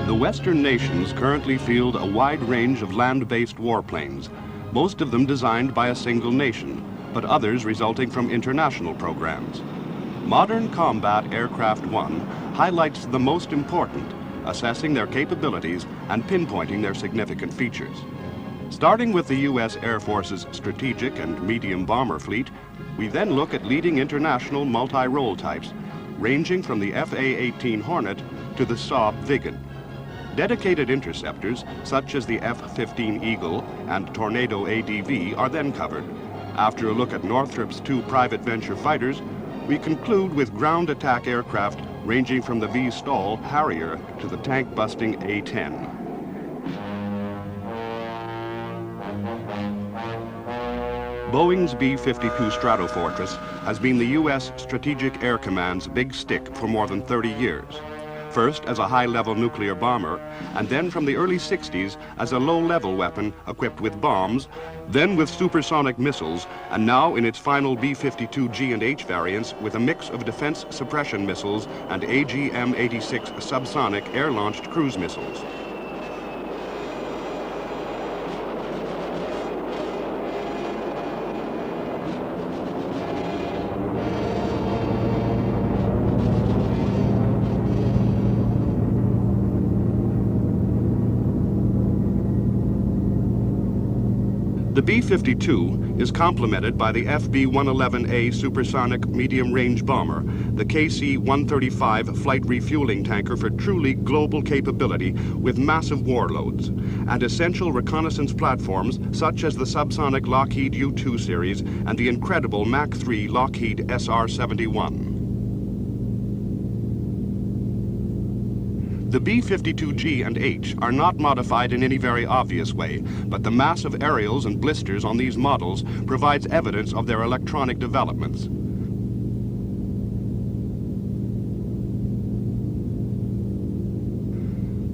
The Western nations currently field a wide range of land-based warplanes, most of them designed by a single nation, but others resulting from international programs. Modern Combat Aircraft One highlights the most important, assessing their capabilities and pinpointing their significant features. Starting with the U.S. Air Force's strategic and medium bomber fleet, we then look at leading international multi-role types, ranging from the FA-18 Hornet to the Saab Viggen. Dedicated interceptors, such as the F-15 Eagle and Tornado ADV, are then covered. After a look at Northrop's two private venture fighters, we conclude with ground attack aircraft ranging from the V-STOL Harrier to the tank-busting A-10. Boeing's B-52 Stratofortress has been the U.S. Strategic Air Command's big stick for more than 30 years. First as a high-level nuclear bomber, and then from the early 60s as a low-level weapon equipped with bombs, then with supersonic missiles, and now in its final B-52 G and H variants with a mix of defense suppression missiles and AGM-86 subsonic air-launched cruise missiles. The B-52 is complemented by the FB-111A supersonic medium-range bomber, the KC-135 flight refueling tanker for truly global capability with massive warloads, and essential reconnaissance platforms such as the subsonic Lockheed U-2 series and the incredible Mach 3 Lockheed SR-71. The B-52G and H are not modified in any very obvious way, but the massive aerials and blisters on these models provides evidence of their electronic developments.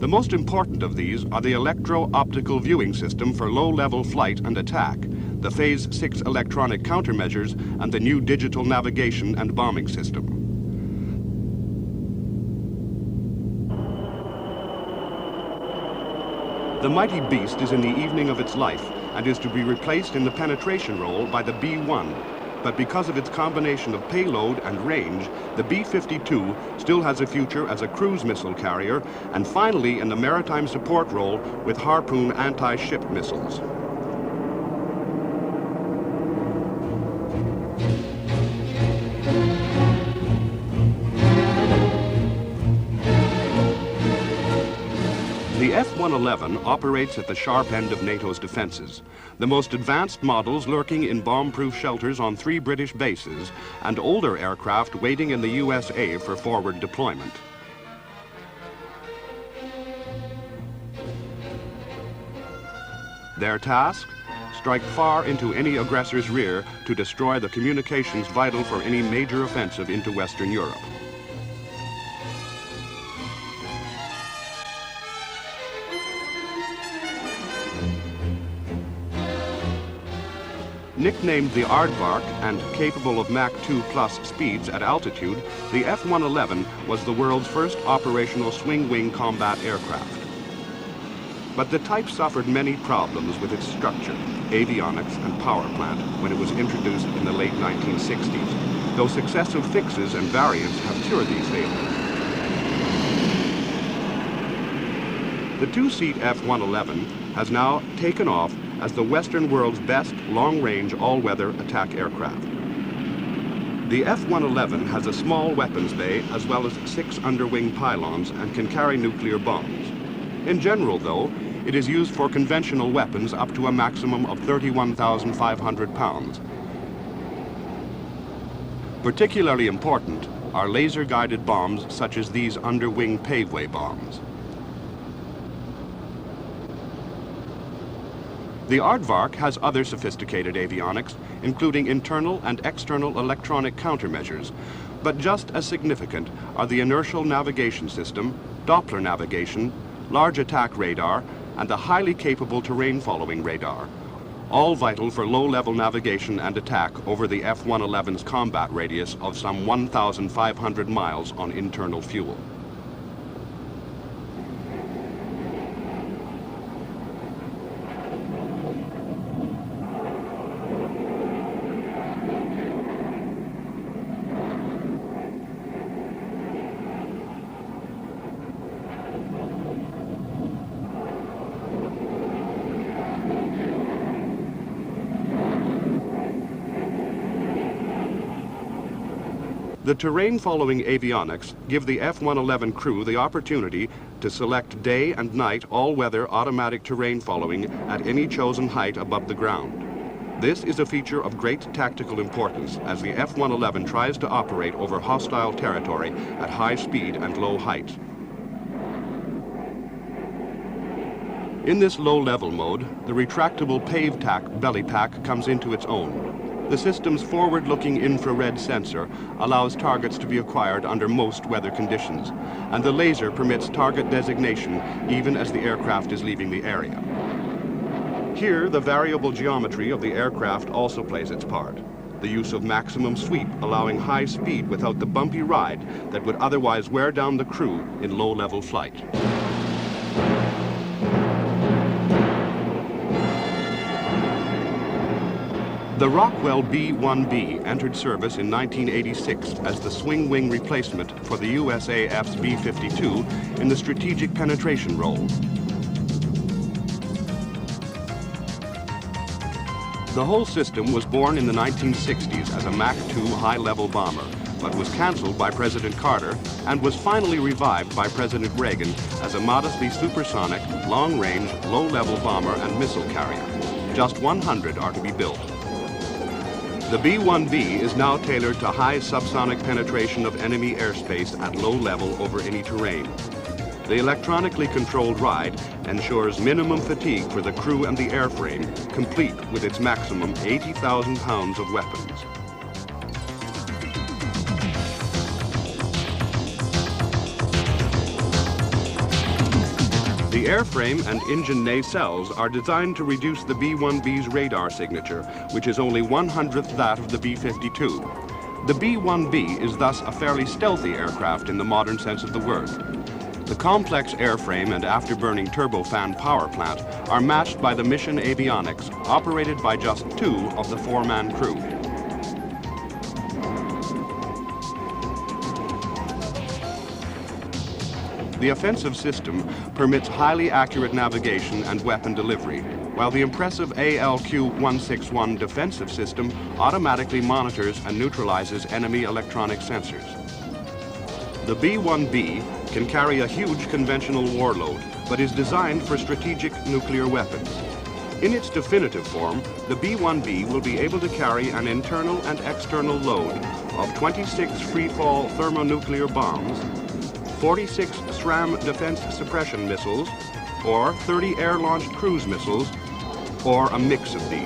The most important of these are the electro-optical viewing system for low-level flight and attack, the Phase 6 electronic countermeasures, and the new digital navigation and bombing system. The mighty beast is in the evening of its life and is to be replaced in the penetration role by the B-1. But because of its combination of payload and range, the B-52 still has a future as a cruise missile carrier and finally in the maritime support role with Harpoon anti-ship missiles. The F-111 operates at the sharp end of NATO's defenses, the most advanced models lurking in bomb-proof shelters on 3 British bases, and older aircraft waiting in the USA for forward deployment. Their task? Strike far into any aggressor's rear to destroy the communications vital for any major offensive into Western Europe. Nicknamed the Aardvark and capable of Mach 2+ speeds at altitude, the F-111 was the world's first operational swing-wing combat aircraft. But the type suffered many problems with its structure, avionics, and power plant when it was introduced in the late 1960s, though successive fixes and variants have cured these failures. The 2-seat F-111 has now taken off as the Western world's best long-range all-weather attack aircraft. The F-111 has a small weapons bay as well as 6 underwing pylons and can carry nuclear bombs. In general, though, it is used for conventional weapons up to a maximum of 31,500 pounds. Particularly important are laser-guided bombs such as these underwing paveway bombs. The Aardvark has other sophisticated avionics, including internal and external electronic countermeasures, But just as significant are the inertial navigation system, Doppler navigation, large attack radar, and the highly capable terrain-following radar, all vital for low-level navigation and attack over the F-111's combat radius of some 1,500 miles on internal fuel. The terrain-following avionics give the F-111 crew the opportunity to select day and night all-weather automatic terrain following at any chosen height above the ground. This is a feature of great tactical importance as the F-111 tries to operate over hostile territory at high speed and low height. In this low-level mode, the retractable PAVE-TAC belly pack comes into its own. The system's forward-looking infrared sensor allows targets to be acquired under most weather conditions, and the laser permits target designation even as the aircraft is leaving the area. Here, the variable geometry of the aircraft also plays its part. The use of maximum sweep allowing high speed without the bumpy ride that would otherwise wear down the crew in low-level flight. The Rockwell B-1B entered service in 1986 as the swing wing replacement for the USAF's B-52 in the strategic penetration role. The whole system was born in the 1960s as a Mach 2 high-level bomber, but was canceled by President Carter and was finally revived by President Reagan as a modestly supersonic, long-range, low-level bomber and missile carrier. Just 100 are to be built. The B-1B is now tailored to high subsonic penetration of enemy airspace at low level over any terrain. The electronically controlled ride ensures minimum fatigue for the crew and the airframe, complete with its maximum 80,000 pounds of weapons. The airframe and engine nacelles are designed to reduce the B-1B's radar signature, which is only 1/100th that of the B-52. The B-1B is thus a fairly stealthy aircraft in the modern sense of the word. The complex airframe and afterburning turbofan power plant are matched by the mission avionics, operated by just 2 of the 4-man crew. The offensive system permits highly accurate navigation and weapon delivery, while the impressive ALQ-161 defensive system automatically monitors and neutralizes enemy electronic sensors. The B-1B can carry a huge conventional warload, but is designed for strategic nuclear weapons. In its definitive form, the B-1B will be able to carry an internal and external load of 26 free-fall thermonuclear bombs, 46 SRAM defense suppression missiles, or 30 air-launched cruise missiles, or a mix of these.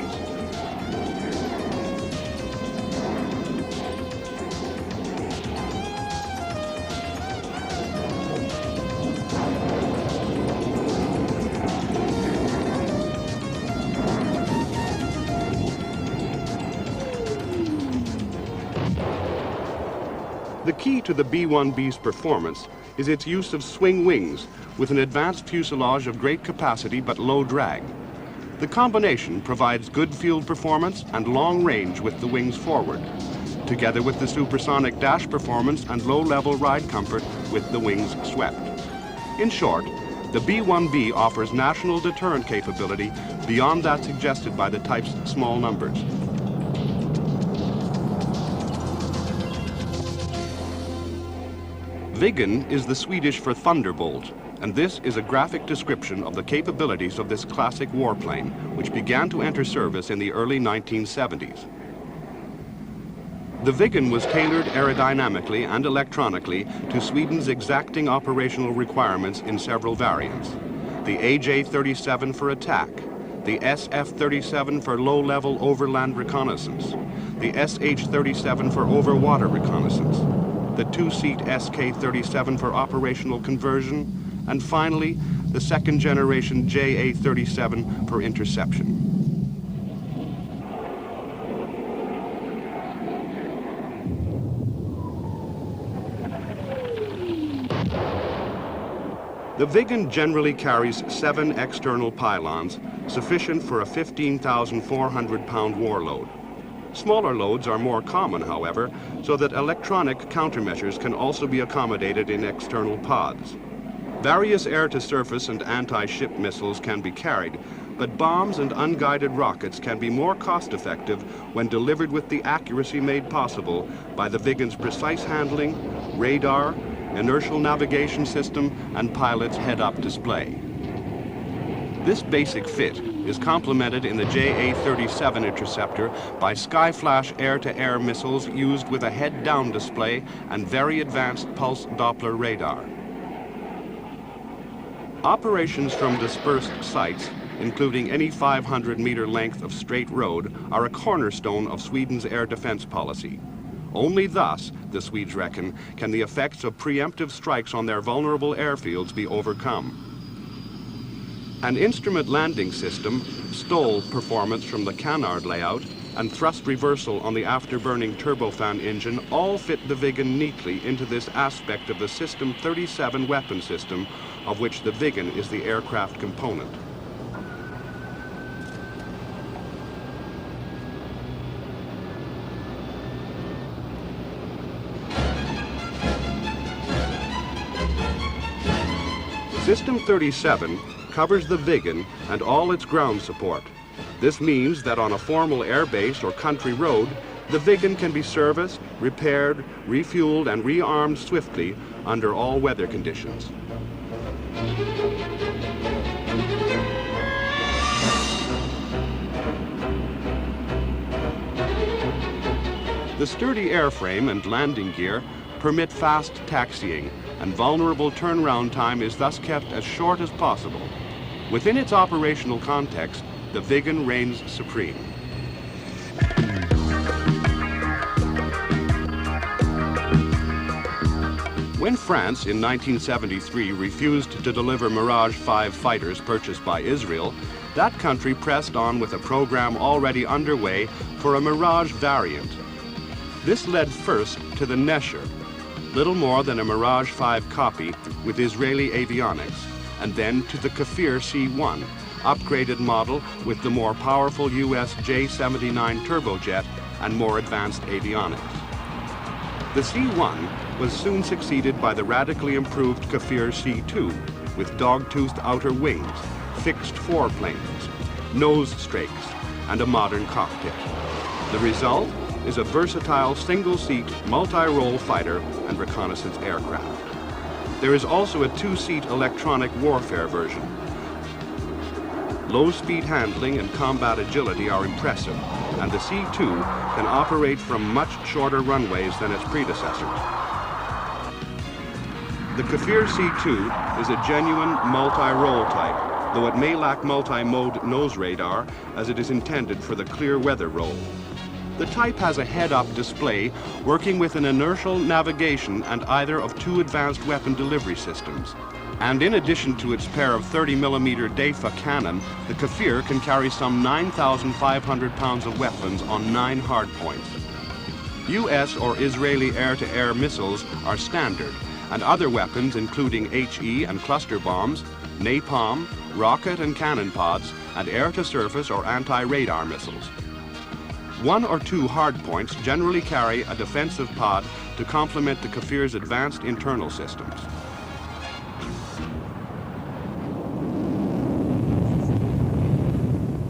The key to the B-1B's performance is its use of swing wings with an advanced fuselage of great capacity but low drag. The combination provides good field performance and long range with the wings forward, together with the supersonic dash performance and low-level ride comfort with the wings swept. In short, the B-1B offers national deterrent capability beyond that suggested by the type's small numbers. Viggen is the Swedish for Thunderbolt, and this is a graphic description of the capabilities of this classic warplane, which began to enter service in the early 1970s. The Viggen was tailored aerodynamically and electronically to Sweden's exacting operational requirements in several variants. The AJ-37 for attack, the SF-37 for low-level overland reconnaissance, the SH-37 for overwater reconnaissance, the two-seat SK-37 for operational conversion, and finally, the second-generation JA-37 for interception. The Viggen generally carries 7 external pylons, sufficient for a 15,400-pound warload. Smaller loads are more common, however, so that electronic countermeasures can also be accommodated in external pods. Various air-to-surface and anti-ship missiles can be carried, but bombs and unguided rockets can be more cost-effective when delivered with the accuracy made possible by the Viggen's precise handling, radar, inertial navigation system, and pilot's head-up display. This basic fit is complemented in the JA-37 interceptor by Skyflash air-to-air missiles used with a head-down display and very advanced pulse Doppler radar. Operations from dispersed sites, including any 500-meter length of straight road, are a cornerstone of Sweden's air defense policy. Only thus, the Swedes reckon, can the effects of preemptive strikes on their vulnerable airfields be overcome. An instrument landing system, STOL performance from the canard layout, and thrust reversal on the afterburning turbofan engine all fit the Viggen neatly into this aspect of the System 37 weapon system, of which the Viggen is the aircraft component. System 37 covers the Viggen and all its ground support. This means that on a formal airbase or country road, the Viggen can be serviced, repaired, refueled, and rearmed swiftly under all weather conditions. The sturdy airframe and landing gear permit fast taxiing, and vulnerable turnaround time is thus kept as short as possible. Within its operational context, the Viggen reigns supreme. When France in 1973 refused to deliver Mirage 5 fighters purchased by Israel, that country pressed on with a program already underway for a Mirage variant. This led first to the Nesher, little more than a Mirage 5 copy with Israeli avionics, and then to the Kfir C-1, upgraded model with the more powerful US J-79 turbojet and more advanced avionics. The C-1 was soon succeeded by the radically improved Kfir C-2 with dog-toothed outer wings, fixed foreplanes, nose strakes, and a modern cockpit. The result is a versatile single-seat, multi-role fighter and reconnaissance aircraft. There is also a two-seat electronic warfare version. Low-speed handling and combat agility are impressive, and the C-2 can operate from much shorter runways than its predecessors. The Kfir C-2 is a genuine multi-role type, though it may lack multi-mode nose radar as it is intended for the clear weather role. The type has a head-up display working with an inertial navigation and either of two advanced weapon delivery systems. And in addition to its pair of 30mm DEFA cannon, the Kfir can carry some 9,500 pounds of weapons on 9 hardpoints. US or Israeli air-to-air missiles are standard, and other weapons including HE and cluster bombs, napalm, rocket and cannon pods, and air-to-surface or anti-radar missiles. 1 or 2 hardpoints generally carry a defensive pod to complement the Kfir's advanced internal systems.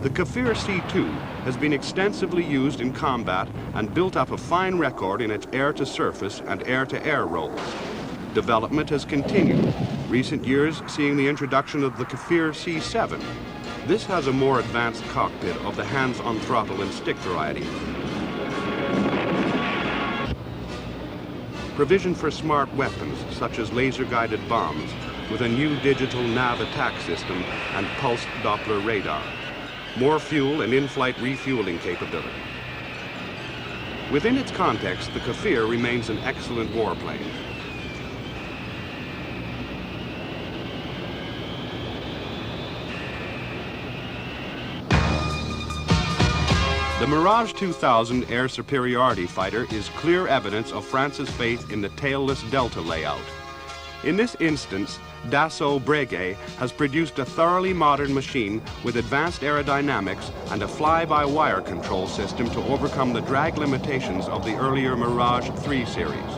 The Kfir C-2 has been extensively used in combat and built up a fine record in its air-to-surface and air-to-air roles. Development has continued, recent years seeing the introduction of the Kfir C-7. This has a more advanced cockpit of the hands-on throttle and stick variety. Provision for smart weapons, such as laser-guided bombs, with a new digital nav attack system and pulsed Doppler radar. More fuel and in-flight refueling capability. Within its context, the Kfir remains an excellent warplane. The Mirage 2000 air superiority fighter is clear evidence of France's faith in the tailless Delta layout. In this instance, Dassault Mirage has produced a thoroughly modern machine with advanced aerodynamics and a fly-by-wire control system to overcome the drag limitations of the earlier Mirage 3 series.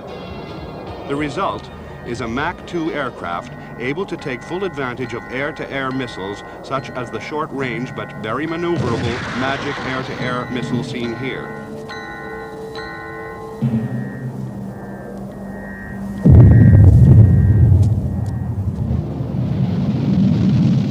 The result is a Mach 2 aircraft able to take full advantage of air-to-air missiles such as the short-range but very maneuverable Magic air-to-air missile seen here.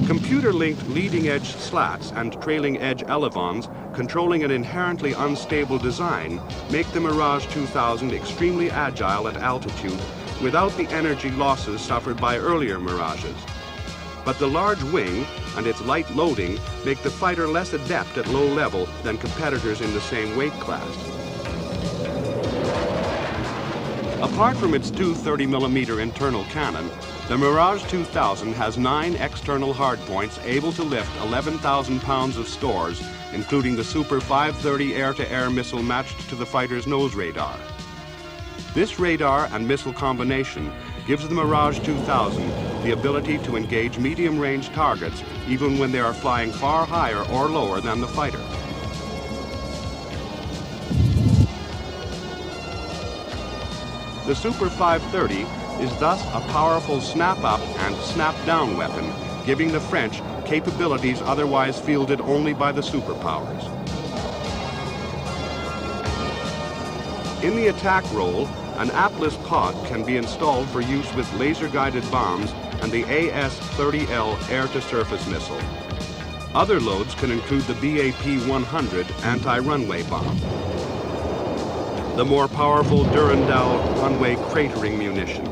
Computer-linked leading-edge slats and trailing-edge elevons controlling an inherently unstable design make the Mirage 2000 extremely agile at altitude without the energy losses suffered by earlier Mirages. But the large wing and its light loading make the fighter less adept at low level than competitors in the same weight class. Apart from its two 30mm internal cannon, the Mirage 2000 has 9 external hardpoints able to lift 11,000 pounds of stores, including the Super 530 air-to-air missile matched to the fighter's nose radar. This radar and missile combination gives the Mirage 2000 the ability to engage medium-range targets even when they are flying far higher or lower than the fighter. The Super 530 is thus a powerful snap-up and snap-down weapon, giving the French capabilities otherwise fielded only by the superpowers. In the attack role, an Atlas pod can be installed for use with laser-guided bombs and the AS-30L air-to-surface missile. Other loads can include the BAP-100 anti-runway bomb, the more powerful Durandal runway cratering munition,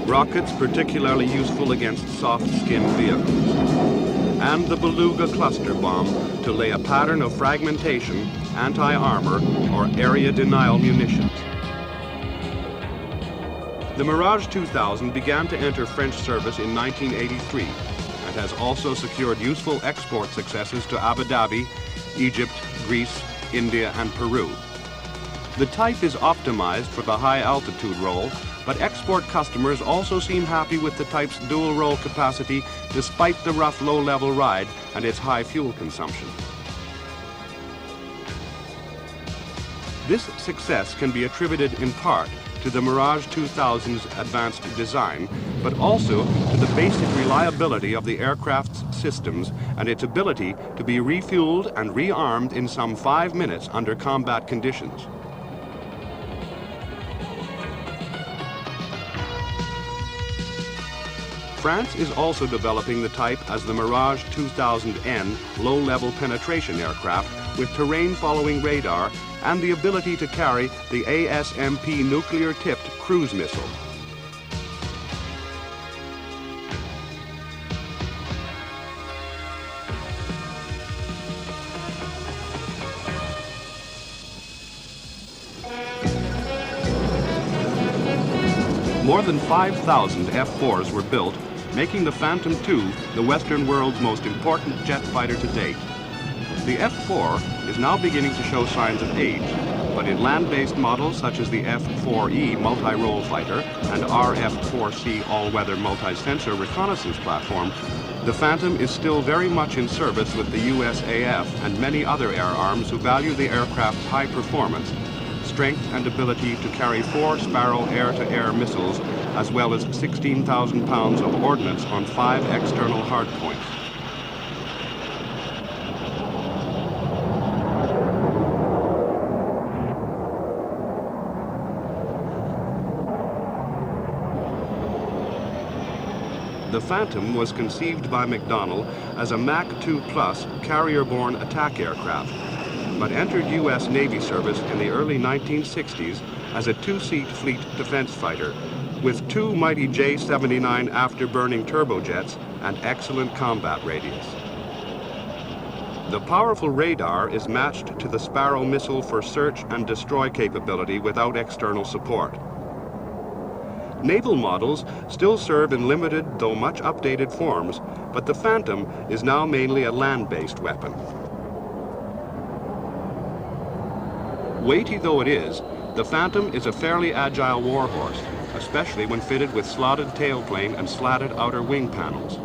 rockets particularly useful against soft-skinned vehicles, and the Beluga cluster bomb to lay a pattern of fragmentation, anti-armor, or area denial munitions. The Mirage 2000 began to enter French service in 1983 and has also secured useful export successes to Abu Dhabi, Egypt, Greece, India, and Peru. The type is optimized for the high altitude role, but export customers also seem happy with the type's dual role capacity despite the rough low-level ride and its high fuel consumption. This success can be attributed in part to the Mirage 2000's advanced design, but also to the basic reliability of the aircraft's systems and its ability to be refueled and rearmed in some 5 minutes under combat conditions. France is also developing the type as the Mirage 2000N low-level penetration aircraft with terrain-following radar and the ability to carry the ASMP nuclear-tipped cruise missile. More than 5,000 F-4s were built, making the Phantom II the Western world's most important jet fighter to date. The F-4 is now beginning to show signs of age, but in land-based models such as the F-4E multi-role fighter and RF-4C all-weather multi-sensor reconnaissance platform, the Phantom is still very much in service with the USAF and many other air arms who value the aircraft's high performance, strength and ability to carry 4 Sparrow air-to-air missiles, as well as 16,000 pounds of ordnance on 5 external hardpoints. The Phantom was conceived by McDonnell as a Mach 2 Plus carrier-borne attack aircraft, but entered U.S. Navy service in the early 1960s as a 2-seat fleet defense fighter, with 2 mighty J-79 afterburning turbojets and excellent combat radius. The powerful radar is matched to the Sparrow missile for search and destroy capability without external support. Naval models still serve in limited, though much updated forms, but the Phantom is now mainly a land-based weapon. Weighty though it is, the Phantom is a fairly agile warhorse, especially when fitted with slotted tailplane and slatted outer wing panels.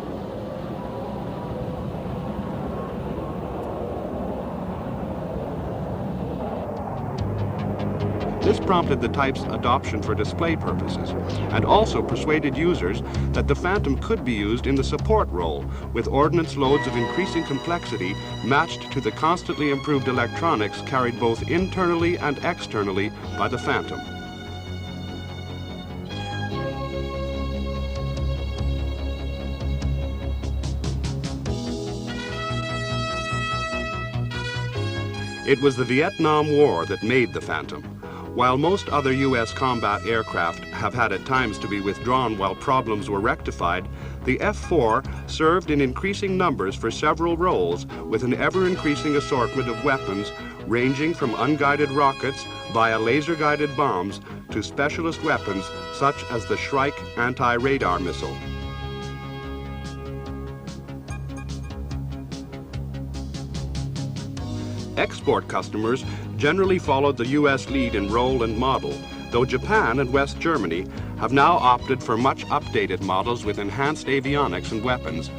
This prompted the type's adoption for display purposes, and also persuaded users that the Phantom could be used in the support role, with ordnance loads of increasing complexity matched to the constantly improved electronics carried both internally and externally by the Phantom. It was the Vietnam War that made the Phantom. While most other U.S. combat aircraft have had at times to be withdrawn while problems were rectified, the F-4 served in increasing numbers for several roles with an ever-increasing assortment of weapons ranging from unguided rockets via laser-guided bombs to specialist weapons such as the Shrike anti-radar missile. Export customers generally followed the U.S. lead in role and model, though Japan and West Germany have now opted for much updated models with enhanced avionics and weapons,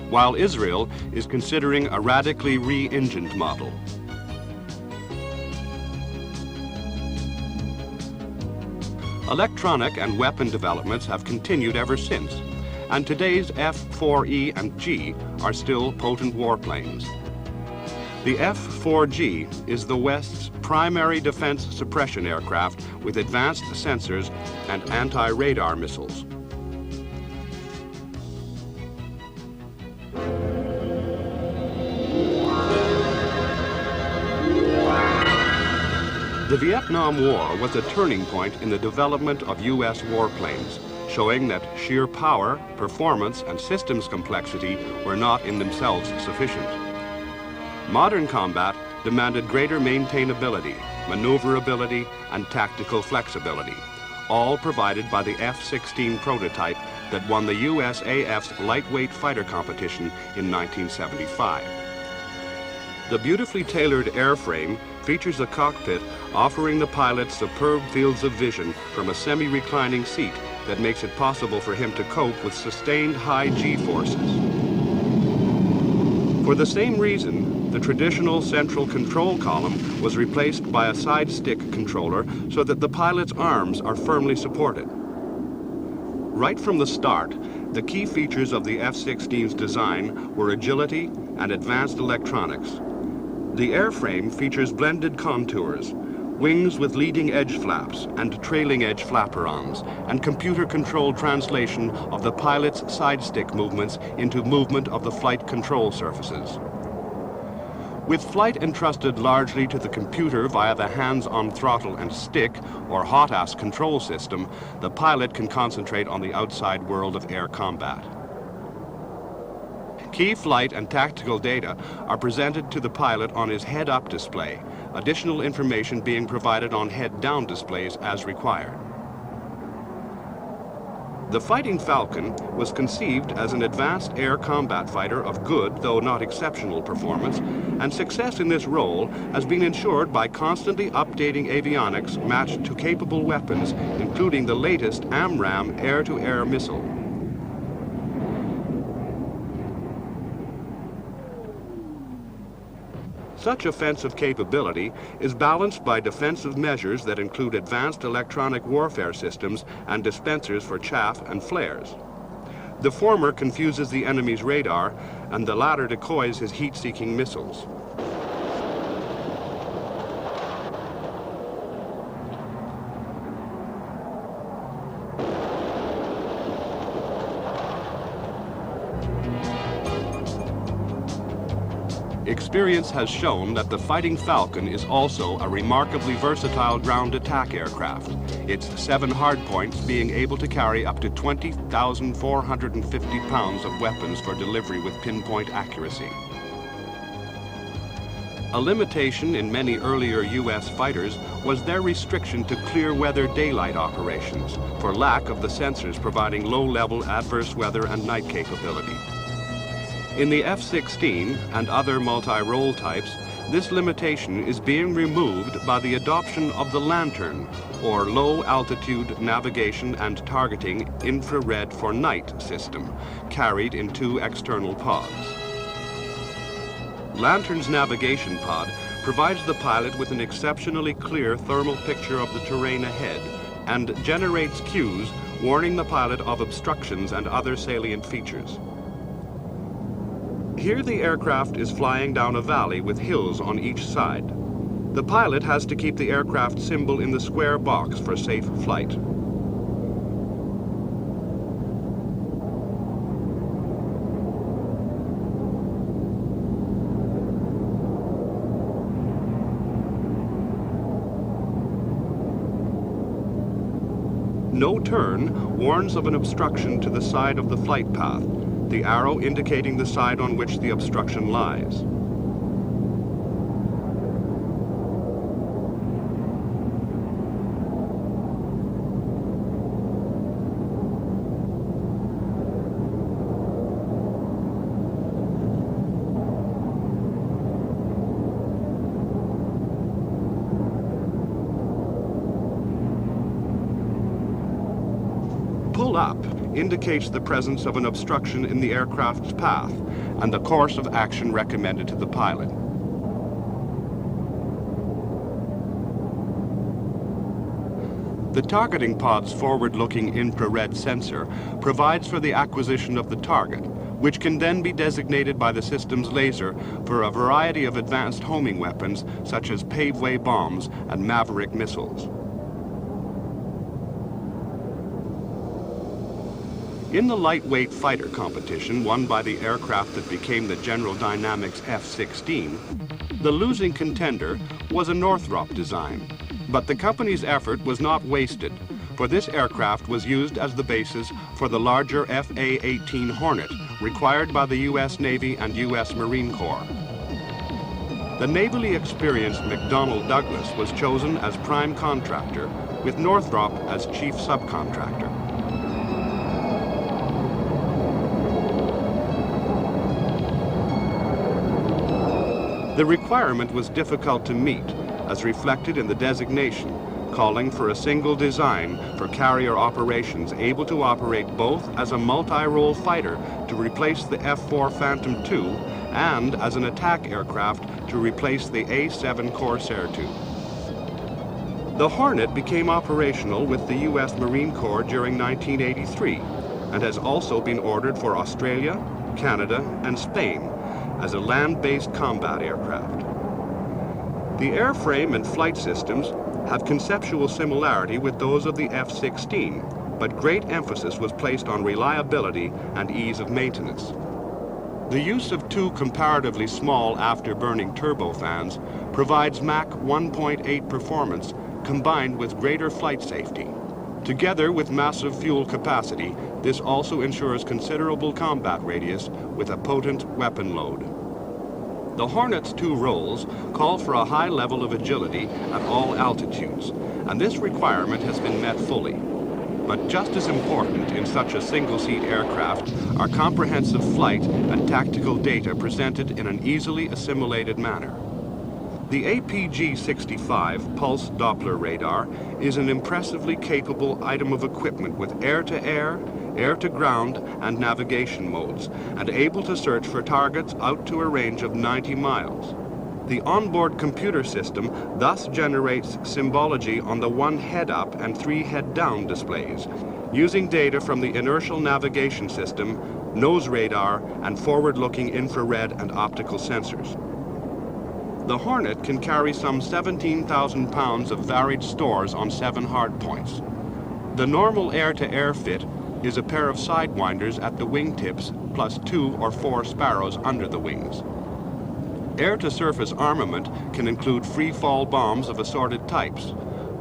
while Israel is considering a radically re-engined model. Electronic and weapon developments have continued ever since, and today's F-4E and G are still potent warplanes. The F-4G is the West's primary defense suppression aircraft with advanced sensors and anti-radar missiles. The Vietnam War was a turning point in the development of U.S. warplanes, showing that sheer power, performance, and systems complexity were not in themselves sufficient. Modern combat demanded greater maintainability, maneuverability, and tactical flexibility, all provided by the F-16 prototype that won the USAF's lightweight fighter competition in 1975. The beautifully tailored airframe features a cockpit offering the pilot superb fields of vision from a semi-reclining seat that makes it possible for him to cope with sustained high G-forces. For the same reason, the traditional central control column was replaced by a side stick controller so that the pilot's arms are firmly supported. Right from the start, the key features of the F-16's design were agility and advanced electronics. The airframe features blended contours, wings with leading edge flaps and trailing edge flaperons, and computer-controlled translation of the pilot's side stick movements into movement of the flight control surfaces. With flight entrusted largely to the computer via the hands-on throttle and stick, or hot-ass control system, the pilot can concentrate on the outside world of air combat. Key flight and tactical data are presented to the pilot on his head-up display, additional information being provided on head-down displays as required. The Fighting Falcon was conceived as an advanced air combat fighter of good, though not exceptional, performance, and success in this role has been ensured by constantly updating avionics matched to capable weapons, including the latest AMRAAM air-to-air missile. Such offensive capability is balanced by defensive measures that include advanced electronic warfare systems and dispensers for chaff and flares. The former confuses the enemy's radar, and the latter decoys his heat-seeking missiles. Experience has shown that the Fighting Falcon is also a remarkably versatile ground attack aircraft, its 7 hardpoints being able to carry up to 20,450 pounds of weapons for delivery with pinpoint accuracy. A limitation in many earlier U.S. fighters was their restriction to clear weather daylight operations for lack of the sensors providing low-level adverse weather and night capability. In the F-16 and other multi-role types, this limitation is being removed by the adoption of the lantern, or low-altitude navigation and targeting infrared for night system, carried in 2 external pods. Lantern's navigation pod provides the pilot with an exceptionally clear thermal picture of the terrain ahead and generates cues warning the pilot of obstructions and other salient features. Here the aircraft is flying down a valley with hills on each side. The pilot has to keep the aircraft symbol in the square box for safe flight. No turn warns of an obstruction to the side of the flight path, the arrow indicating the side on which the obstruction lies. Pull up indicates the presence of an obstruction in the aircraft's path and the course of action recommended to the pilot. The targeting pod's forward-looking infrared sensor provides for the acquisition of the target, which can then be designated by the system's laser for a variety of advanced homing weapons such as paveway bombs and Maverick missiles. In the lightweight fighter competition won by the aircraft that became the General Dynamics F-16, the losing contender was a Northrop design. But the company's effort was not wasted, for this aircraft was used as the basis for the larger FA-18 Hornet required by the U.S. Navy and U.S. Marine Corps. The navally experienced McDonnell Douglas was chosen as prime contractor, with Northrop as chief subcontractor. The requirement was difficult to meet, as reflected in the designation, calling for a single design for carrier operations able to operate both as a multi-role fighter to replace the F-4 Phantom II and as an attack aircraft to replace the A-7 Corsair II. The Hornet became operational with the U.S. Marine Corps during 1983 and has also been ordered for Australia, Canada, and Spain as a land-based combat aircraft. The airframe and flight systems have conceptual similarity with those of the F-16, but great emphasis was placed on reliability and ease of maintenance. The use of 2 comparatively small afterburning turbofans provides Mach 1.8 performance combined with greater flight safety. Together with massive fuel capacity, this also ensures considerable combat radius with a potent weapon load. The Hornet's 2 roles call for a high level of agility at all altitudes, and this requirement has been met fully. But just as important in such a single-seat aircraft are comprehensive flight and tactical data presented in an easily assimilated manner. The APG-65 pulse Doppler radar is an impressively capable item of equipment with air-to-air, air-to-ground, and navigation modes, and able to search for targets out to a range of 90 miles. The onboard computer system thus generates symbology on the 1 head-up and 3 head-down displays, using data from the inertial navigation system, nose radar, and forward-looking infrared and optical sensors. The Hornet can carry some 17,000 pounds of varied stores on 7 hardpoints. The normal air-to-air fit is a pair of sidewinders at the wingtips, plus 2 or 4 Sparrows under the wings. Air-to-surface armament can include free-fall bombs of assorted types,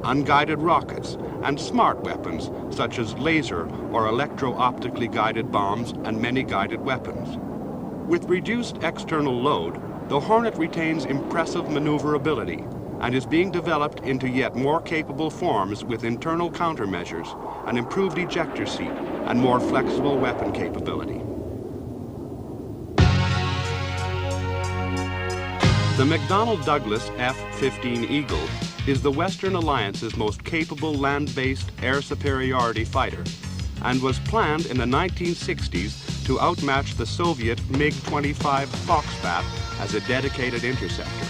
unguided rockets, and smart weapons such as laser or electro-optically guided bombs and many guided weapons. With reduced external load, The Hornet retains impressive maneuverability and is being developed into yet more capable forms with internal countermeasures, an improved ejector seat, and more flexible weapon capability. The McDonnell Douglas F-15 Eagle is the Western Alliance's most capable land-based air superiority fighter and was planned in the 1960s to outmatch the Soviet MiG-25 Foxbat as a dedicated interceptor.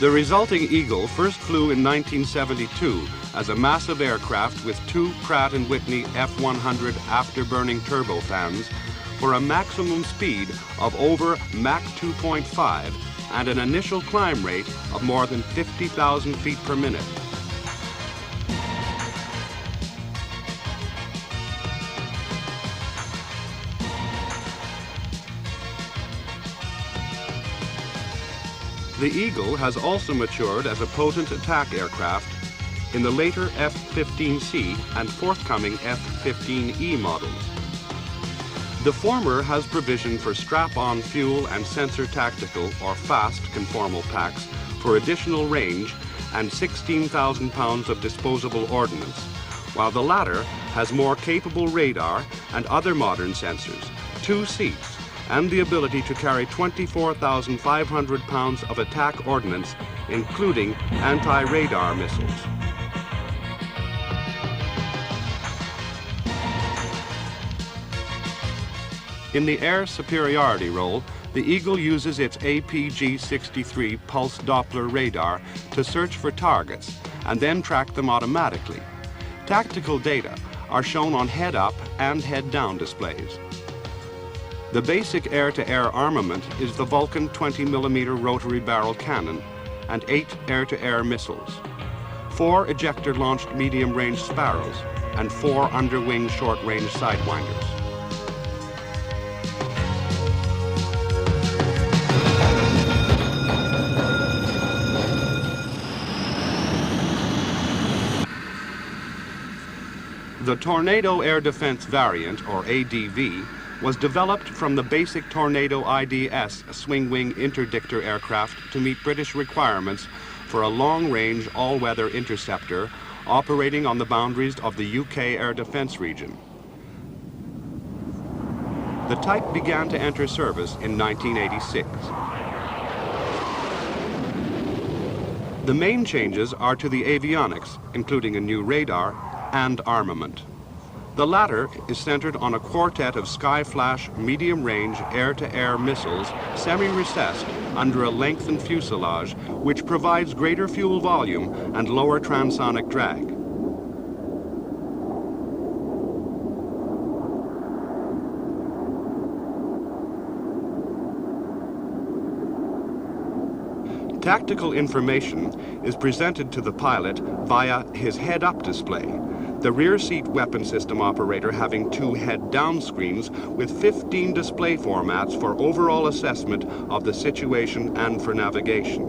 The resulting Eagle first flew in 1972 as a massive aircraft with two Pratt & Whitney F-100 afterburning turbofans for a maximum speed of over Mach 2.5 and an initial climb rate of more than 50,000 feet per minute. The Eagle has also matured as a potent attack aircraft in the later F-15C and forthcoming F-15E models. The former has provision for strap-on fuel and sensor tactical or fast conformal packs for additional range and 16,000 pounds of disposable ordnance, while the latter has more capable radar and other modern sensors, 2 seats, and the ability to carry 24,500 pounds of attack ordnance, including anti-radar missiles. In the air superiority role, the Eagle uses its APG-63 pulse Doppler radar to search for targets and then track them automatically. Tactical data are shown on head-up and head-down displays. The basic air-to-air armament is the Vulcan 20mm rotary barrel cannon and 8 air-to-air missiles, 4 ejector-launched medium-range Sparrows, and 4 underwing short-range Sidewinders. The Tornado Air Defense variant, or ADV, was developed from the basic Tornado IDS swing-wing interdictor aircraft to meet British requirements for a long-range all-weather interceptor operating on the boundaries of the UK air defense region. The type began to enter service in 1986. The main changes are to the avionics, including a new radar and armament. The latter is centered on a quartet of Skyflash medium-range air-to-air missiles semi-recessed under a lengthened fuselage, which provides greater fuel volume and lower transonic drag. Tactical information is presented to the pilot via his head-up display, the rear seat weapon system operator having 2 head-down screens with 15 display formats for overall assessment of the situation and for navigation.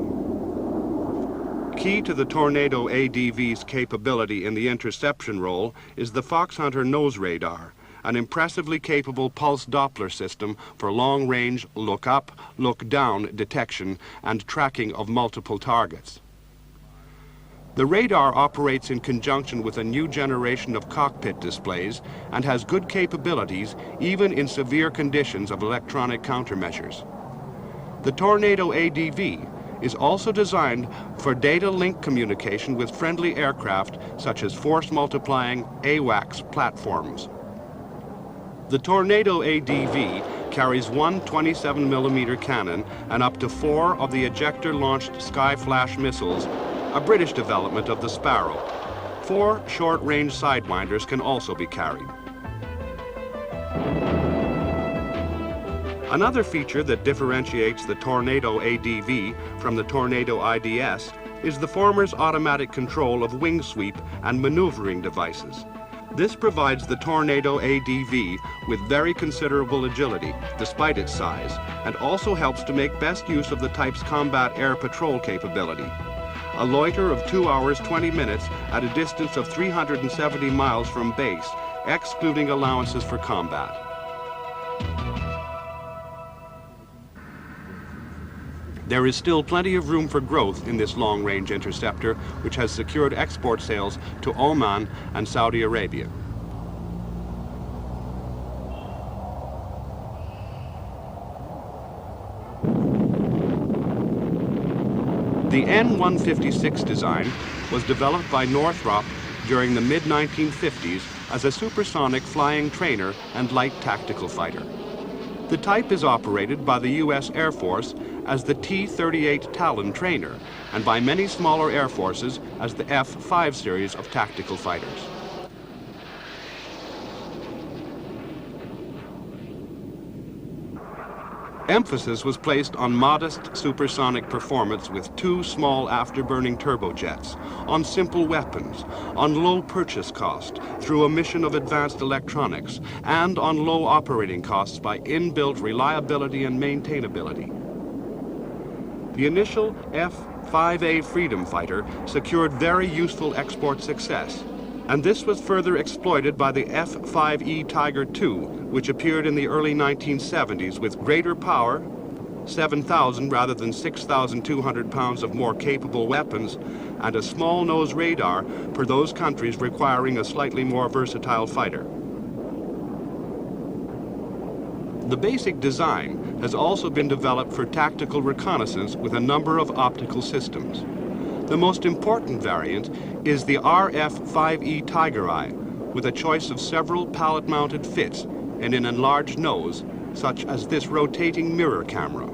Key to the Tornado ADV's capability in the interception role is the Foxhunter nose radar, an impressively capable pulse Doppler system for long-range look-up, look-down detection and tracking of multiple targets. The radar operates in conjunction with a new generation of cockpit displays and has good capabilities even in severe conditions of electronic countermeasures. The Tornado ADV is also designed for data link communication with friendly aircraft such as force-multiplying AWACS platforms. The Tornado ADV carries 1 27mm cannon and up to 4 of the ejector-launched Skyflash missiles, a British development of the Sparrow. 4 short-range Sidewinders can also be carried. Another feature that differentiates the Tornado ADV from the Tornado IDS is the former's automatic control of wing sweep and maneuvering devices. This provides the Tornado ADV with very considerable agility, despite its size, and also helps to make best use of the type's combat air patrol capability. A loiter of 2 hours, 20 minutes at a distance of 370 miles from base, excluding allowances for combat. There is still plenty of room for growth in this long-range interceptor, which has secured export sales to Oman and Saudi Arabia. The N-156 design was developed by Northrop during the mid-1950s as a supersonic flying trainer and light tactical fighter. The type is operated by the U.S. Air Force as the T-38 Talon trainer and by many smaller air forces as the F-5 series of tactical fighters. Emphasis was placed on modest supersonic performance with two small afterburning turbojets, on simple weapons, on low purchase cost through omission of advanced electronics, and on low operating costs by inbuilt reliability and maintainability. The initial F-5A Freedom Fighter secured very useful export success, and this was further exploited by the F-5E Tiger II, which appeared in the early 1970s with greater power, 7,000 rather than 6,200 pounds of more capable weapons, and a small nose radar for those countries requiring a slightly more versatile fighter. The basic design has also been developed for tactical reconnaissance with a number of optical systems. The most important variant is the RF-5E Tiger Eye, with a choice of several pallet-mounted fits and an enlarged nose, such as this rotating mirror camera.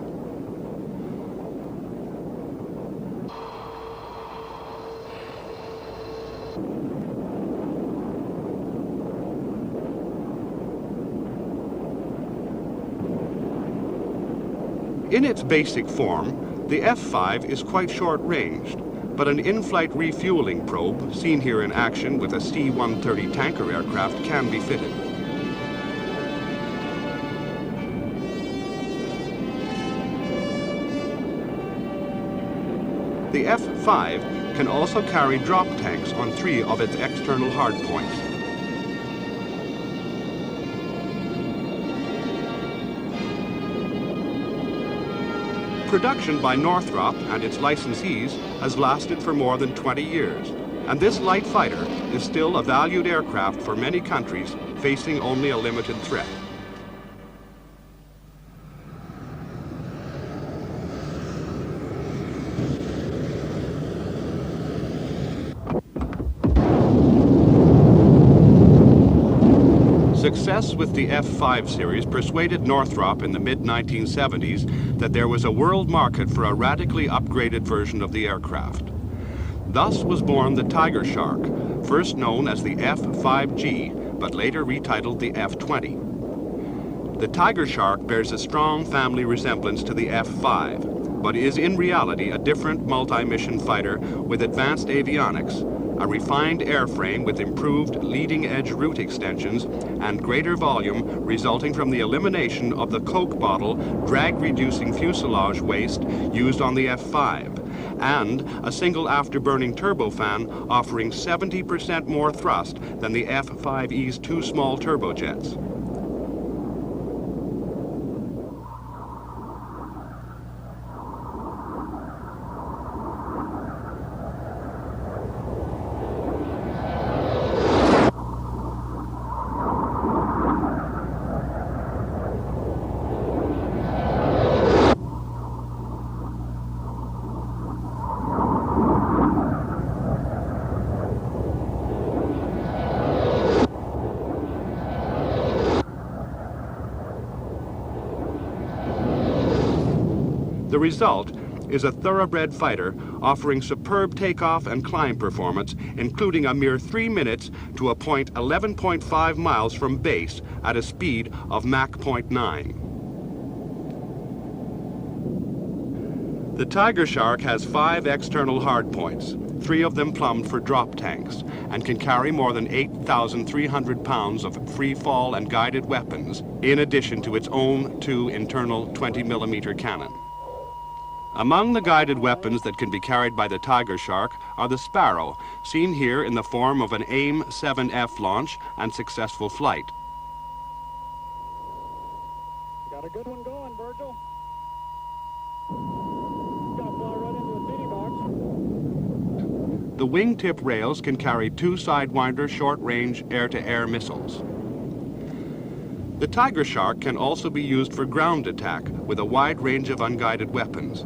In its basic form, the F-5 is quite short-ranged, but an in-flight refueling probe, seen here in action with a C-130 tanker aircraft, can be fitted. The F-5 can also carry drop tanks on 3 of its external hardpoints. Production by Northrop and its licensees has lasted for more than 20 years, and this light fighter is still a valued aircraft for many countries facing only a limited threat. Success with the F-5 series persuaded Northrop in the mid-1970s that there was a world market for a radically upgraded version of the aircraft. Thus was born the Tigershark, first known as the F-5G, but later retitled the F-20. The Tigershark bears a strong family resemblance to the F-5, but is in reality a different multi-mission fighter with advanced avionics, a refined airframe with improved leading-edge route extensions, and greater volume resulting from the elimination of the Coke bottle drag-reducing fuselage waste used on the F-5, and a single afterburning turbofan offering 70% more thrust than the F-5E's 2 small turbojets. The result is a thoroughbred fighter offering superb takeoff and climb performance, including a mere 3 minutes to a point 11.5 miles from base at a speed of Mach 0.9. The Tigershark has 5 external hardpoints, 3 of them plumbed for drop tanks, and can carry more than 8,300 pounds of free fall and guided weapons, in addition to its own 2 internal 20mm cannon. Among the guided weapons that can be carried by the Tigershark are the Sparrow, seen here in the form of an AIM-7F launch and successful flight. Got a good one going, Virgil. The wingtip rails can carry 2 Sidewinder short-range air-to-air missiles. The Tigershark can also be used for ground attack with a wide range of unguided weapons.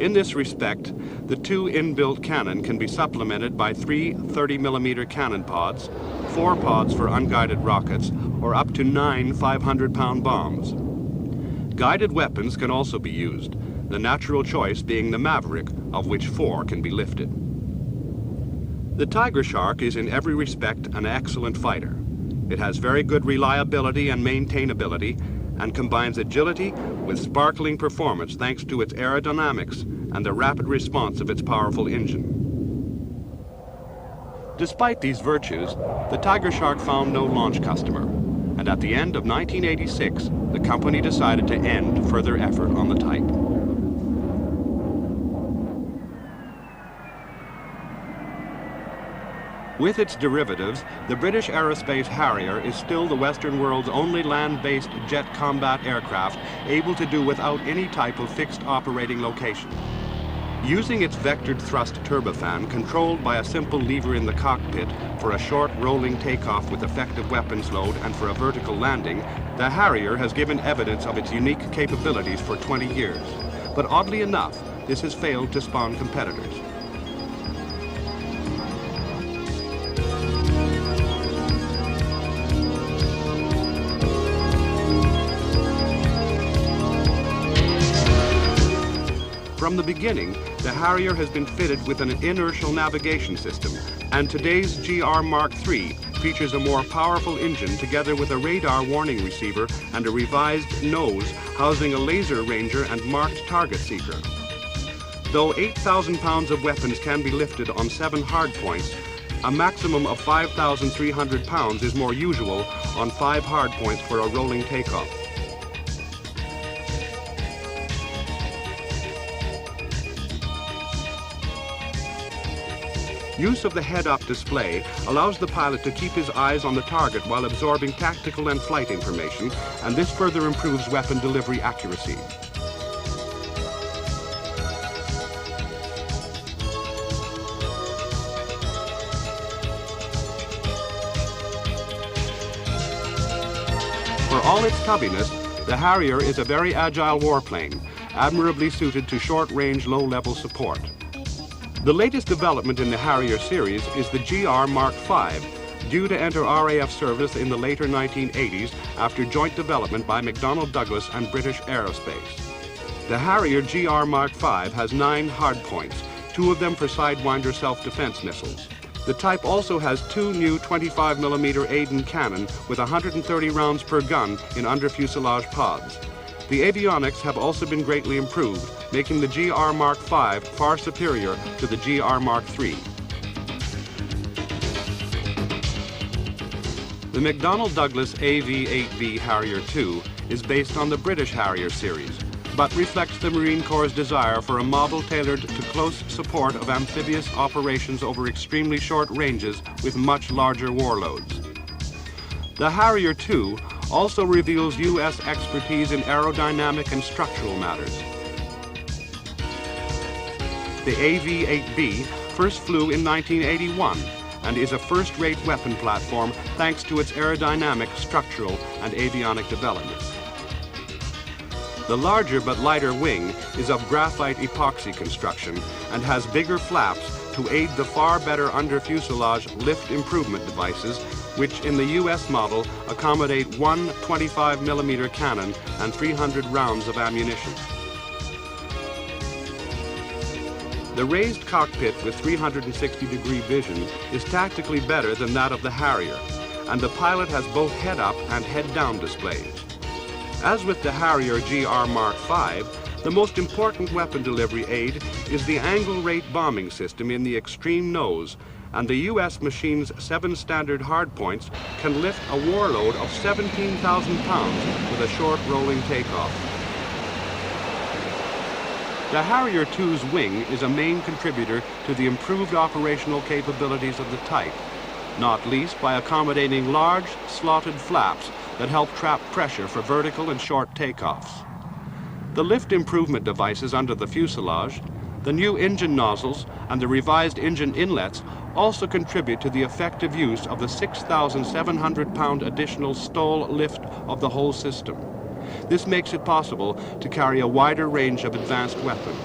In this respect, the 2 inbuilt cannon can be supplemented by 3 30mm cannon pods, 4 pods for unguided rockets, or up to 9 500-pound bombs. Guided weapons can also be used, the natural choice being the Maverick, of which 4 can be lifted. The Tigershark is in every respect an excellent fighter. It has very good reliability and maintainability, and combines agility with sparkling performance thanks to its aerodynamics and the rapid response of its powerful engine. Despite these virtues, the Tigershark found no launch customer, and at the end of 1986, the company decided to end further effort on the type. With its derivatives, the British Aerospace Harrier is still the Western world's only land-based jet combat aircraft able to do without any type of fixed operating location. Using its vectored thrust turbofan controlled by a simple lever in the cockpit for a short rolling takeoff with effective weapons load and for a vertical landing, the Harrier has given evidence of its unique capabilities for 20 years. But oddly enough, this has failed to spawn competitors. From the beginning, the Harrier has been fitted with an inertial navigation system, and today's GR Mark III features a more powerful engine together with a radar warning receiver and a revised nose housing a laser ranger and marked target seeker. Though 8,000 pounds of weapons can be lifted on 7 hardpoints, a maximum of 5,300 pounds is more usual on 5 hardpoints for a rolling takeoff. Use of the head-up display allows the pilot to keep his eyes on the target while absorbing tactical and flight information, and this further improves weapon delivery accuracy. For all its tubbiness, the Harrier is a very agile warplane, admirably suited to short-range, low-level support. The latest development in the Harrier series is the GR Mark V, due to enter RAF service in the later 1980s after joint development by McDonnell Douglas and British Aerospace. The Harrier GR Mark V has 9 hardpoints, 2 of them for Sidewinder self-defense missiles. The type also has 2 new 25mm Aden cannon with 130 rounds per gun in under-fuselage pods. The avionics have also been greatly improved, making the GR Mark V far superior to the GR Mark III. The McDonnell Douglas AV-8B Harrier II is based on the British Harrier series, but reflects the Marine Corps' desire for a model tailored to close support of amphibious operations over extremely short ranges with much larger warloads. The Harrier II also reveals U.S. expertise in aerodynamic and structural matters. The AV-8B first flew in 1981 and is a first-rate weapon platform thanks to its aerodynamic, structural, and avionic developments. The larger but lighter wing is of graphite epoxy construction and has bigger flaps to aid the far better under-fuselage lift improvement devices, which in the U.S. model accommodate 1 25mm cannon and 300 rounds of ammunition. The raised cockpit with 360-degree vision is tactically better than that of the Harrier, and the pilot has both head-up and head-down displays. As with the Harrier GR Mark V, the most important weapon delivery aid is the angle rate bombing system in the extreme nose, and the U.S. machine's 7 standard hardpoints can lift a warload of 17,000 pounds with a short rolling takeoff. The Harrier II's wing is a main contributor to the improved operational capabilities of the type, not least by accommodating large, slotted flaps that help trap pressure for vertical and short takeoffs. The lift improvement devices under the fuselage, The new engine nozzles and the revised engine inlets also contribute to the effective use of the 6,700-pound additional stall lift of the whole system. This makes it possible to carry a wider range of advanced weapons.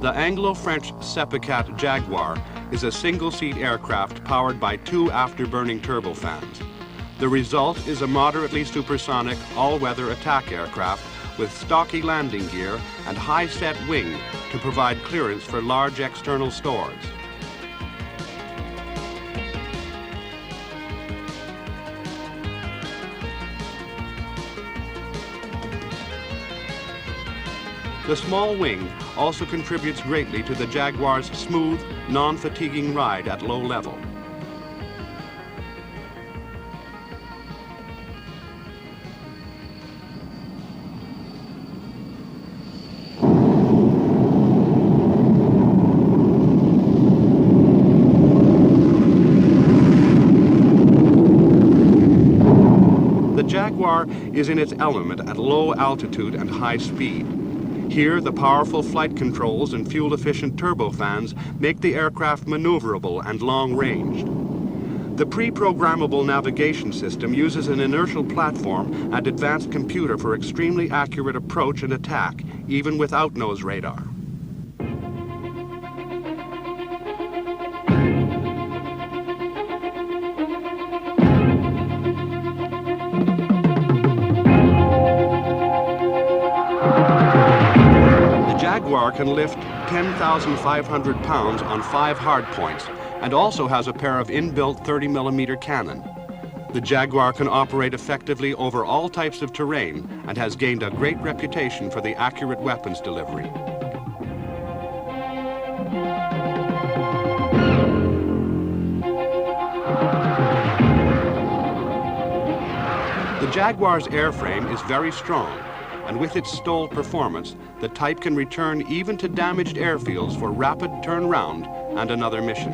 The Anglo-French SEPECAT Jaguar is a single-seat aircraft powered by 2 afterburning turbofans. The result is a moderately supersonic, all-weather attack aircraft with stocky landing gear and high-set wing to provide clearance for large external stores. The small wing also contributes greatly to the Jaguar's smooth, non-fatiguing ride at low level. The Jaguar is in its element at low altitude and high speed. Here, the powerful flight controls and fuel-efficient turbofans make the aircraft maneuverable and long-ranged. The pre-programmable navigation system uses an inertial platform and advanced computer for extremely accurate approach and attack, even without nose radar. Jaguar can lift 10,500 pounds on 5 hardpoints and also has a pair of inbuilt 30mm cannon. The Jaguar can operate effectively over all types of terrain and has gained a great reputation for the accurate weapons delivery. The Jaguar's airframe is very strong, and with its STOL performance, the type can return even to damaged airfields for rapid turnaround and another mission.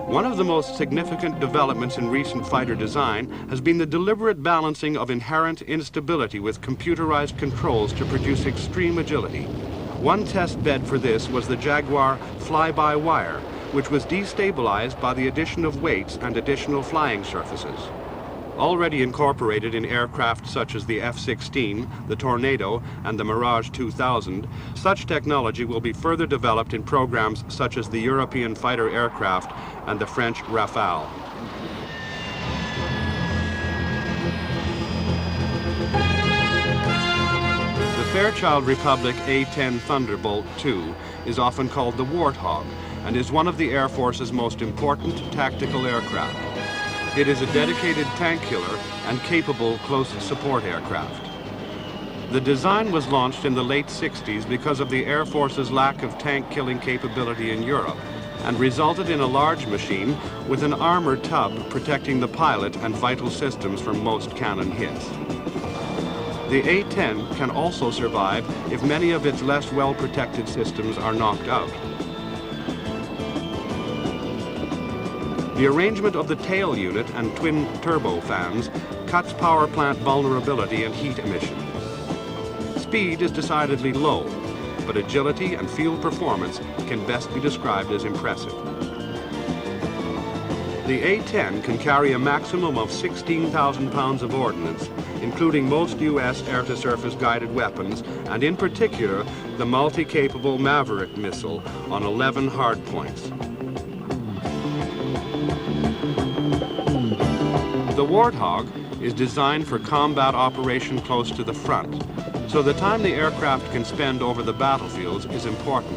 One of the most significant developments in recent fighter design has been the deliberate balancing of inherent instability with computerized controls to produce extreme agility. One test bed for this was the Jaguar fly-by-wire, which was destabilized by the addition of weights and additional flying surfaces. Already incorporated in aircraft such as the F-16, the Tornado, and the Mirage 2000, such technology will be further developed in programs such as the European fighter aircraft and the French Rafale. The Fairchild Republic A-10 Thunderbolt II is often called the Warthog and is one of the Air Force's most important tactical aircraft. It is a dedicated tank killer and capable close support aircraft. The design was launched in the late 60s because of the Air Force's lack of tank killing capability in Europe, and resulted in a large machine with an armor tub protecting the pilot and vital systems from most cannon hits. The A-10 can also survive if many of its less well-protected systems are knocked out. The arrangement of the tail unit and twin turbofans cuts power plant vulnerability and heat emission. Speed is decidedly low, but agility and field performance can best be described as impressive. The A-10 can carry a maximum of 16,000 pounds of ordnance, including most U.S. air-to-surface guided weapons, and in particular, the multi-capable Maverick missile on 11 hardpoints. The Warthog is designed for combat operation close to the front, so the time the aircraft can spend over the battlefields is important.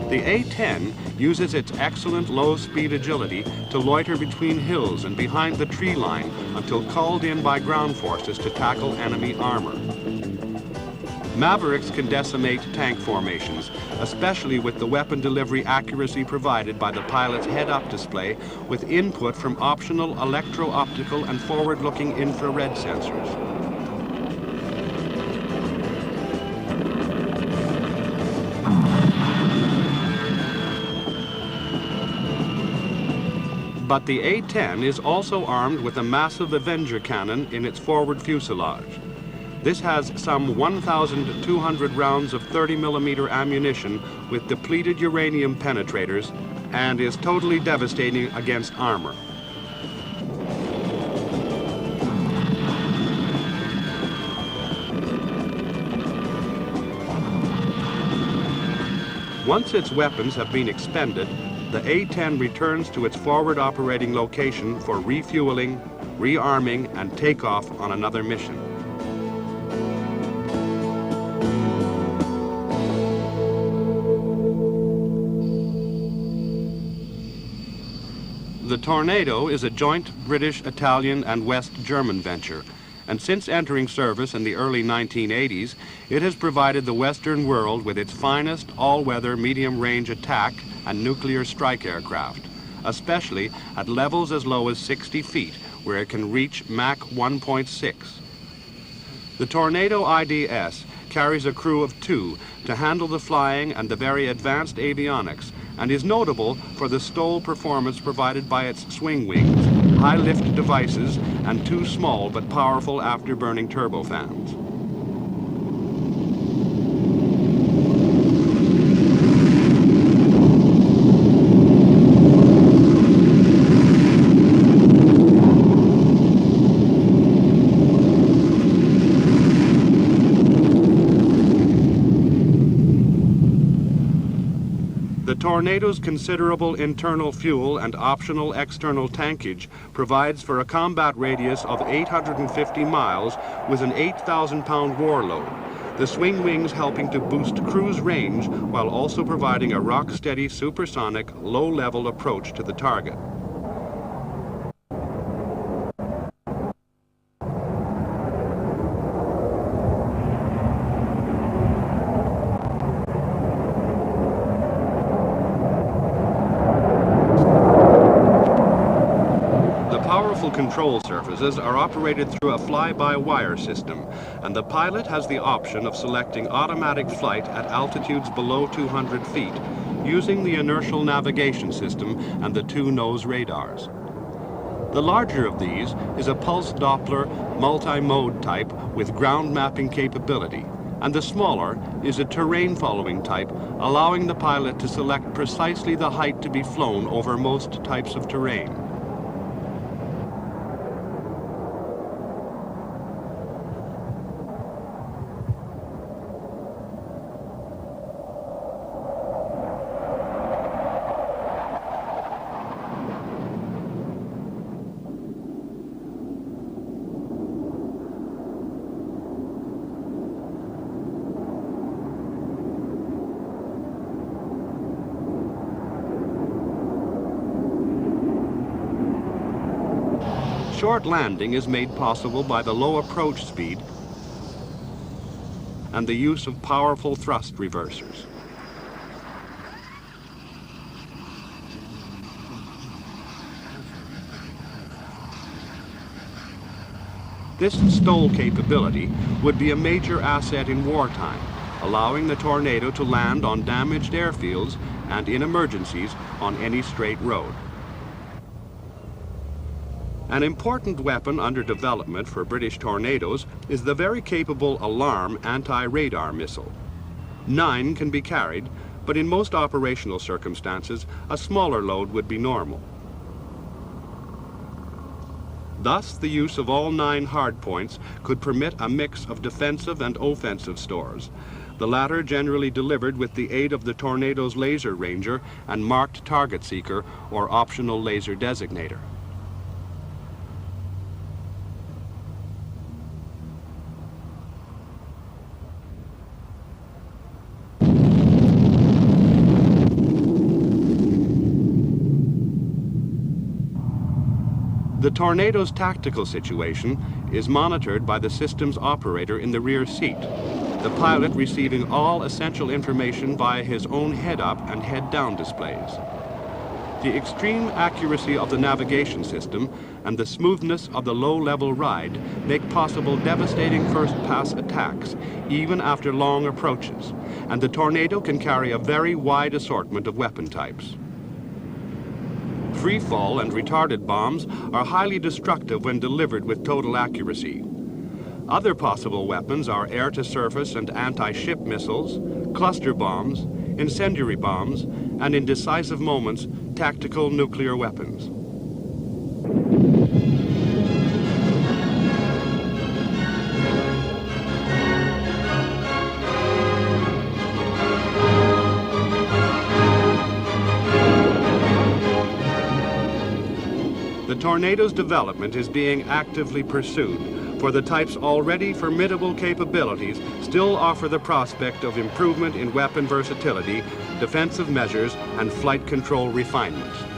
The A-10 uses its excellent low-speed agility to loiter between hills and behind the tree line until called in by ground forces to tackle enemy armor. Mavericks can decimate tank formations, especially with the weapon delivery accuracy provided by the pilot's head-up display with input from optional electro-optical and forward-looking infrared sensors. But the A-10 is also armed with a massive Avenger cannon in its forward fuselage. This has some 1,200 rounds of 30mm ammunition with depleted uranium penetrators and is totally devastating against armor. Once its weapons have been expended, the A-10 returns to its forward operating location for refueling, rearming, and takeoff on another mission. The Tornado is a joint British, Italian, and West German venture, and since entering service in the early 1980s, it has provided the Western world with its finest all-weather medium-range attack and nuclear strike aircraft, especially at levels as low as 60 feet, where it can reach Mach 1.6. The Tornado IDS carries a crew of 2 to handle the flying and the very advanced avionics, and is notable for the STOL performance provided by its swing wings, high-lift devices, and 2 small but powerful afterburning turbofans. The Tornado's considerable internal fuel and optional external tankage provides for a combat radius of 850 miles with an 8,000-pound warload, the swing wings helping to boost cruise range while also providing a rock-steady supersonic, low-level approach to the target. Control surfaces are operated through a fly-by-wire system, and the pilot has the option of selecting automatic flight at altitudes below 200 feet, using the inertial navigation system and the 2 nose radars. The larger of these is a pulse Doppler multi-mode type with ground mapping capability, and the smaller is a terrain-following type, allowing the pilot to select precisely the height to be flown over most types of terrain. Short landing is made possible by the low approach speed and the use of powerful thrust reversers. This STOL capability would be a major asset in wartime, allowing the Tornado to land on damaged airfields and in emergencies on any straight road. An important weapon under development for British Tornadoes is the very capable Alarm anti-radar missile. 9 can be carried, but in most operational circumstances, a smaller load would be normal. Thus, the use of all 9 hardpoints could permit a mix of defensive and offensive stores, the latter generally delivered with the aid of the Tornado's laser ranger and marked target seeker or optional laser designator. The Tornado's tactical situation is monitored by the system's operator in the rear seat, the pilot receiving all essential information via his own head-up and head-down displays. The extreme accuracy of the navigation system and the smoothness of the low-level ride make possible devastating first-pass attacks, even after long approaches, and the Tornado can carry a very wide assortment of weapon types. Free-fall and retarded bombs are highly destructive when delivered with total accuracy. Other possible weapons are air-to-surface and anti-ship missiles, cluster bombs, incendiary bombs, and in decisive moments, tactical nuclear weapons. The Tornado's development is being actively pursued, for the type's already formidable capabilities still offer the prospect of improvement in weapon versatility, defensive measures, and flight control refinements.